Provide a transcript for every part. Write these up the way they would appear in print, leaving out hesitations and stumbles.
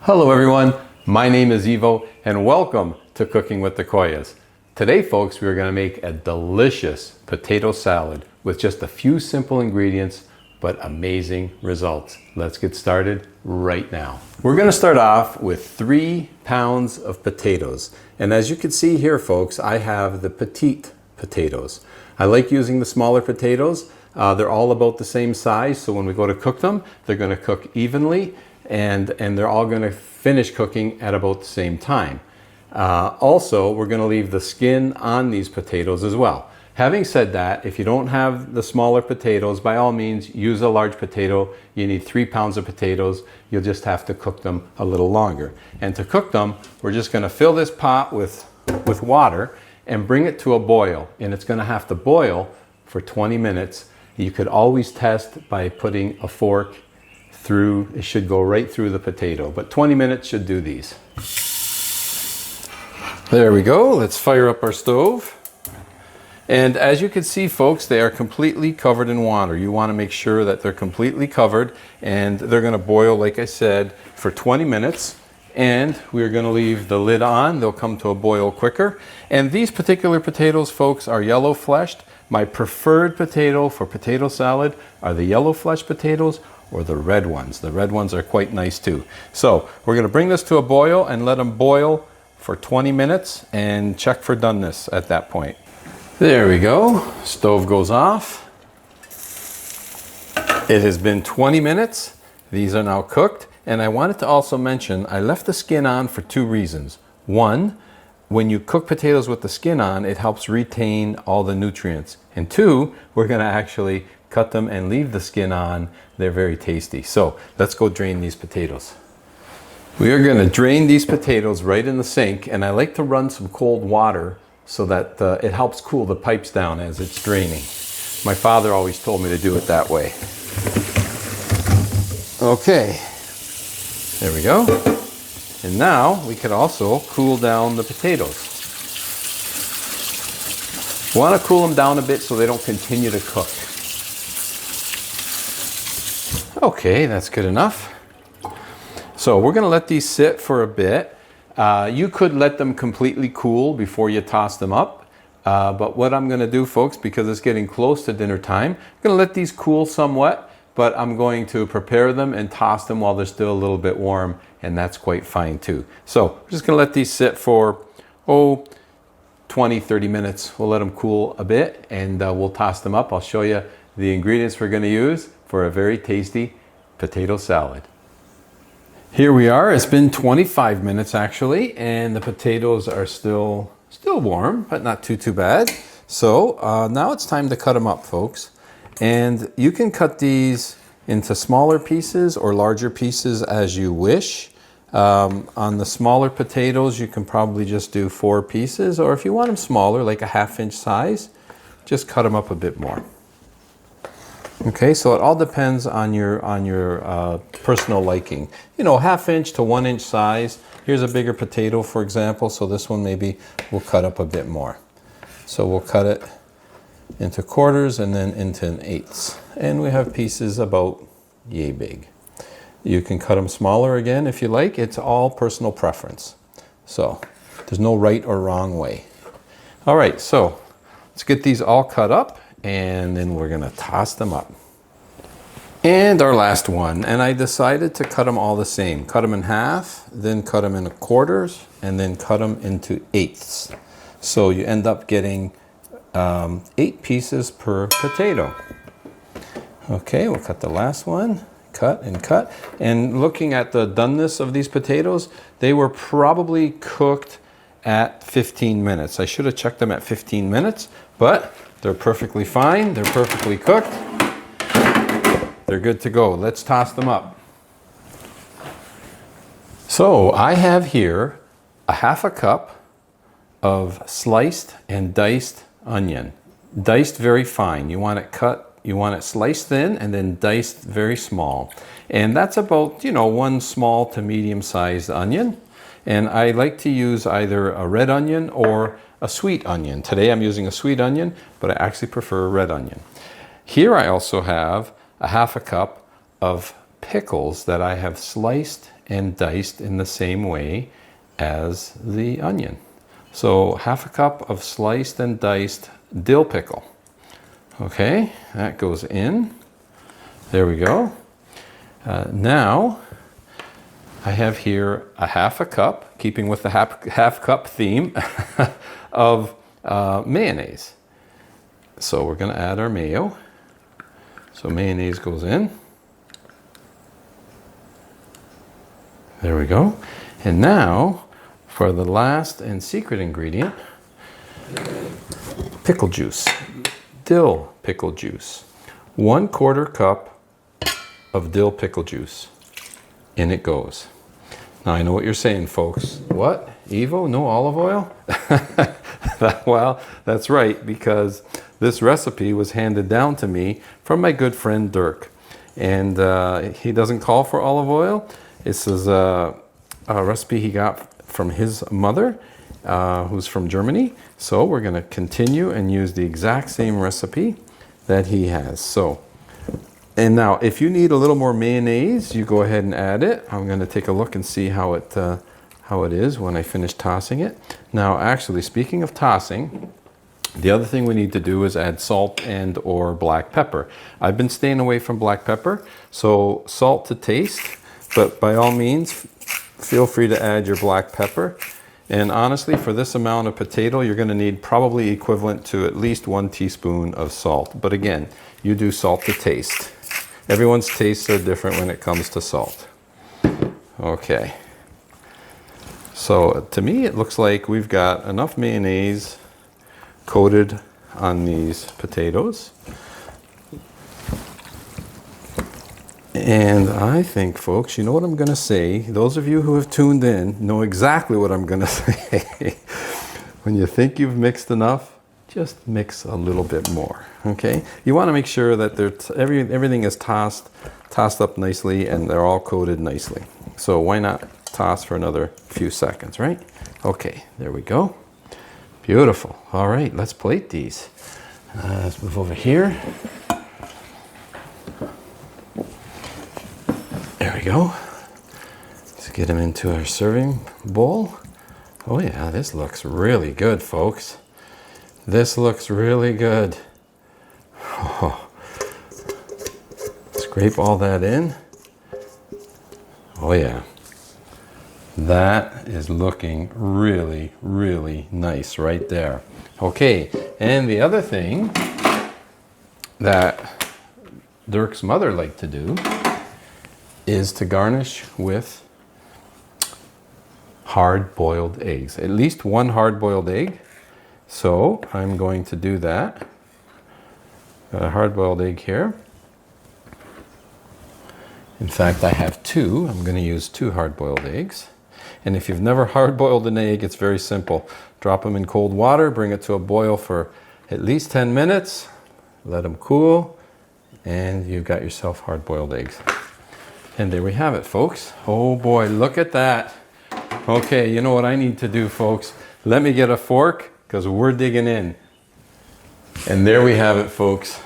Hello everyone, my name is Ivo and welcome to Cooking with the Koyas. Today folks, we're going to make a delicious potato salad with just a few simple ingredients but amazing results. Let's get started right now. We're going to start off with 3 pounds of potatoes, and as you can see here folks, I have the petite potatoes. I like using the smaller potatoes. They're all about the same size, so when we go to cook them, they're going to cook evenly and they're all going to finish cooking at about the same time. Also, we're going to leave the skin on these potatoes as well. Having said that, if you don't have the smaller potatoes, by all means use a large potato. You need 3 pounds of potatoes. You'll just have to cook them a little longer. And to cook them, we're just going to fill this pot with water and bring it to a boil. And it's going to have to boil for 20 minutes. You could always test by putting a fork through. It should go right through the potato, but 20 minutes should do these. There we go. Let's fire up our stove. And as you can see folks, they are completely covered in water. You want to make sure that they're completely covered, and they're going to boil, like I said, for 20 minutes. And we're going to leave the lid on. They'll come to a boil quicker. And these particular potatoes folks are yellow fleshed. My preferred potato for potato salad are the yellow fleshed potatoes or the red ones. The red ones are quite nice too. So we're going to bring this to a boil and let them boil for 20 minutes and check for doneness at that point. There we go. Stove goes off. It has been 20 minutes. These are now cooked. And I wanted to also mention, I left the skin on for 2 reasons. One, when you cook potatoes with the skin on, it helps retain all the nutrients. And 2, we're going to actually cut them and leave the skin on. They're very tasty. So let's go drain these potatoes. We are going to drain these potatoes right in the sink, and I like to run some cold water so that it helps cool the pipes down as it's draining. My father always told me to do it that way. Okay, there we go. And now we can also cool down the potatoes. We want to cool them down a bit so they don't continue to cook. Okay, that's good enough. So we're going to let these sit for a bit. You could let them completely cool before you toss them up. But what I'm going to do, folks, because it's getting close to dinner time, I'm going to let these cool somewhat, but I'm going to prepare them and toss them while they're still a little bit warm, and that's quite fine too. So we're just going to let these sit for, 20, 30 minutes. We'll let them cool a bit, and we'll toss them up. I'll show you the ingredients we're going to use for a very tasty potato salad. Here we are. It's been 25 minutes actually, and the potatoes are still warm, but not too bad. So now it's time to cut them up, folks. And you can cut these into smaller pieces or larger pieces as you wish. On the smaller potatoes, you can probably just do 4 pieces, or if you want them smaller, like a 1/2 inch size, just cut them up a bit more. Okay, so it all depends on your personal liking. You know, 1/2 inch to 1 inch size. Here's a bigger potato, for example, so this one maybe we'll cut up a bit more. So we'll cut it into quarters and then into an eighths. And we have pieces about yay big. You can cut them smaller again if you like. It's all personal preference. So there's no right or wrong way. All right, so let's get these all cut up, and then we're going to toss them up. And our last one, and I decided to cut them all the same. Cut them in half, then cut them into quarters, and then cut them into eighths. So you end up getting 8 pieces per potato. Okay, we'll cut the last one. Cut and cut. And looking at the doneness of these potatoes, they were probably cooked at 15 minutes. I should have checked them at 15 minutes, but they're perfectly fine. They're perfectly cooked. They're good to go. Let's toss them up. So I have here a 1/2 cup of sliced and diced onion. Diced very fine. You want it cut, you want it sliced thin and then diced very small. And that's about, 1 small to medium sized onion. And I like to use either a red onion or a sweet onion. Today I'm using a sweet onion, but I actually prefer a red onion. Here I also have a 1/2 cup of pickles that I have sliced and diced in the same way as the onion. So 1/2 cup of sliced and diced dill pickle. Okay, that goes in. There we go. Now I have here a 1/2 cup, keeping with the half cup theme, of mayonnaise. So we're going to add our mayo. So mayonnaise goes in. There we go. And now for the last and secret ingredient, pickle juice, dill pickle juice. 1/4 cup of dill pickle juice. In it goes. Now I know what you're saying, folks. What? Evo? No olive oil? Well, that's right, because this recipe was handed down to me from my good friend Dirk. And he doesn't call for olive oil. This is a recipe he got from his mother, who's from Germany. So we're going to continue and use the exact same recipe that he has. So, and now if you need a little more mayonnaise, you go ahead and add it. I'm going to take a look and see how it is when I finish tossing it. Now, actually, speaking of tossing, the other thing we need to do is add salt and or black pepper. I've been staying away from black pepper, so salt to taste, but by all means, feel free to add your black pepper. And honestly, for this amount of potato, you're going to need probably equivalent to at least 1 teaspoon of salt. But again, you do salt to taste. Everyone's tastes are different when it comes to salt. Okay. So to me, it looks like we've got enough mayonnaise coated on these potatoes. And I think, folks, you know what I'm going to say. Those of you who have tuned in know exactly what I'm going to say. When you think you've mixed enough, just mix a little bit more, okay? You want to make sure that everything is tossed up nicely and they're all coated nicely. So why not toss for another few seconds, right? Okay, there we go. Beautiful. All right, let's plate these. Let's move over here. There we go. Let's get them into our serving bowl. Oh yeah, this looks really good, folks. This looks really good. Oh. Scrape all that in. Oh yeah. That is looking really, really nice right there. Okay, and the other thing that Dirk's mother liked to do is to garnish with hard-boiled eggs. At least 1 hard-boiled egg. So I'm going to do that. Got a hard-boiled egg here. In fact, I have 2. I'm going to use 2 hard-boiled eggs. And if you've never hard-boiled an egg, it's very simple. Drop them in cold water, bring it to a boil for at least 10 minutes, let them cool, and you've got yourself hard-boiled eggs. And there we have it, folks. Oh boy, look at that. Okay, you know what I need to do, folks? Let me get a fork, because we're digging in. And there we have it, folks.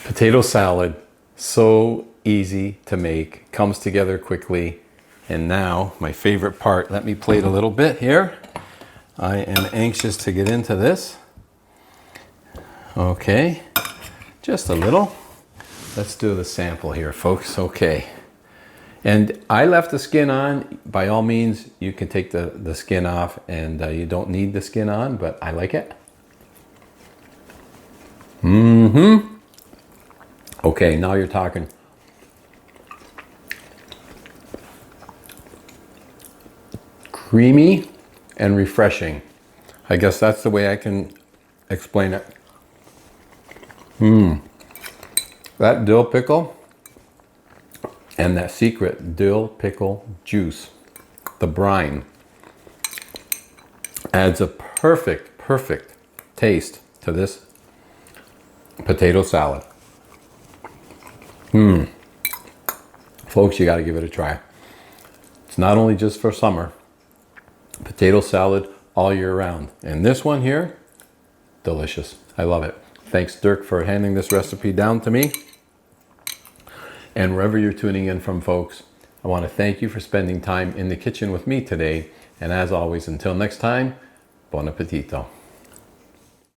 Potato salad. So easy to make, comes together quickly. And now, my favorite part, let me plate a little bit here. I am anxious to get into this. Okay, just a little. Let's do the sample here, folks. Okay. And I left the skin on. By all means, you can take the skin off, and you don't need the skin on, but I like it. Okay, now you're talking. Creamy and refreshing. I guess that's the way I can explain it. That dill pickle and that secret dill pickle juice, the brine, adds a perfect taste to this potato salad. Folks, you got to give it a try. It's not only just for summer. Potato salad all year round. And this one here, delicious. I love it. Thanks, Dirk, for handing this recipe down to me. And wherever you're tuning in from, folks, I want to thank you for spending time in the kitchen with me today. And as always, until next time, buon appetito.